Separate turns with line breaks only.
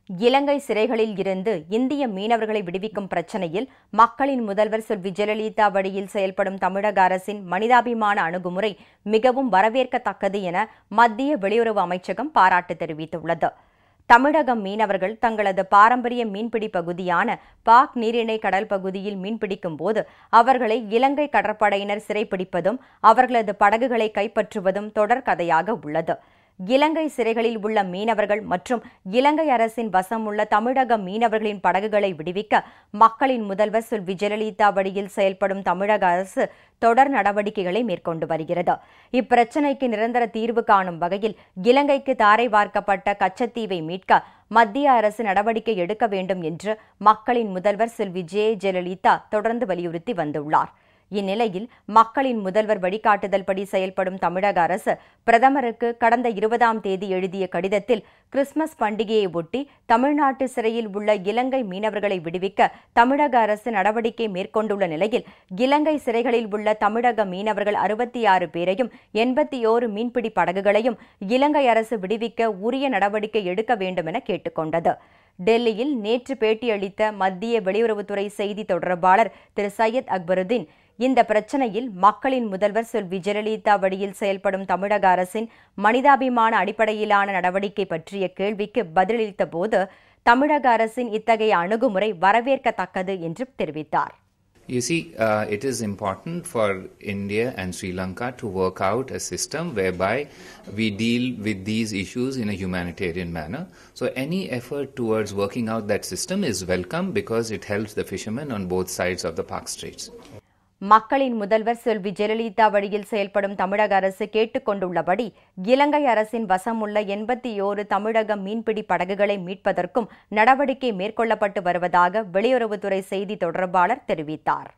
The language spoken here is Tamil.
இலங்கை சிறைகளில் இருந்து இந்திய மீனவர்களை விடுவிக்கும் பிரச்சினையில் மக்களின் முதல்வர் செல்வி ஜெயலலிதா வழியில் செயல்படும் தமிழக அரசின் மனிதாபிமான அணுகுமுறை மிகவும் வரவேற்கத்தக்கது என மத்திய வெளியுறவு அமைச்சகம் பாராட்டு தெரிவித்துள்ளது. தமிழக மீனவர்கள் தங்களது பாரம்பரிய மீன்பிடி பகுதியான பாக் நீரிணை கடல் பகுதியில் மீன்பிடிக்கும் போது அவர்களை இலங்கை கடற்படையினர் சிறைப்பிடிப்பதும் அவர்களது படகுகளை கைப்பற்றுவதும் தொடர்கதையாக உள்ளது. இலங்கை சிறைகளில் உள்ள மீனவர்கள் மற்றும் இலங்கை அரசின் வசம் உள்ள தமிழக மீனவர்களின் படகுகளை விடுவிக்க மக்களின் முதல்வர் செல்வி ஜெயலலிதா வழியில் செயல்படும் தமிழக அரசு தொடர் நடவடிக்கைகளை மேற்கொண்டு வருகிறது. இப்பிரச்சினைக்கு நிரந்தர தீர்வு காணும் வகையில் இலங்கைக்கு தாரை வார்க்கப்பட்ட கச்சத்தீவை மீட்க மத்திய அரசு நடவடிக்கை எடுக்க வேண்டும் என்று மக்களின் முதல்வர் செல்வி ஜெயலலிதா தொடர்ந்து வலியுறுத்தி வந்துள்ளார். இந்நிலையில் மக்களின் முதல்வர் வழிகாட்டுதல்படி செயல்படும் தமிழக அரசு பிரதமருக்கு கடந்த 20ஆம் தேதி எழுதிய கடிதத்தில் கிறிஸ்துமஸ் பண்டிகையை ஒட்டி தமிழ்நாட்டு சிறையில் உள்ள இலங்கை மீனவர்களை விடுவிக்க தமிழக அரசு நடவடிக்கை மேற்கொண்டுள்ள நிலையில் இலங்கை சிறைகளில் உள்ள தமிழக மீனவர்கள் 66 பேரையும் 81 மீன்பிடி படகுகளையும் இலங்கை அரசு விடுவிக்க உரிய நடவடிக்கை எடுக்க வேண்டும் என கேட்டுக் கொண்டது. டெல்லியில் நேற்று பேட்டியளித்த மத்திய வெளியுறவுத்துறை செய்தி தொடர்பாளர் திரு சையத் அக்பருதீன் இந்த பிரச்சினையில் மக்களின் முதல்வர் செல்வி ஜெயலலிதா வழியில் செயல்படும் தமிழக அரசின் மனிதாபிமான அடிப்படையிலான நடவடிக்கை பற்றிய கேள்விக்கு பதிலளித்த போது தமிழக அரசின் இத்தகைய அணுகுமுறை வரவேற்கத்தக்கது என்று தெரிவித்தார்.
You see, it is important for India and Sri Lanka to work out a system whereby we deal with these issues in a humanitarian manner. So any effort towards working out that system is welcome because it helps the fishermen on both sides of the Park Straits.
மக்களின் முதல்வர் செல்வி ஜெயலலிதா வழியில் செயல்படும் தமிழக அரசு கேட்டுக் கொண்டுள்ளபடி இலங்கை அரசின் வசம் உள்ள 81 தமிழக மீன்பிடி படகுகளை மீட்பதற்கும் நடவடிக்கை மேற்கொள்ளப்பட்டு வருவதாக வெளியுறவுத்துறை செய்தி தொடர்பாளர் தெரிவித்தார்.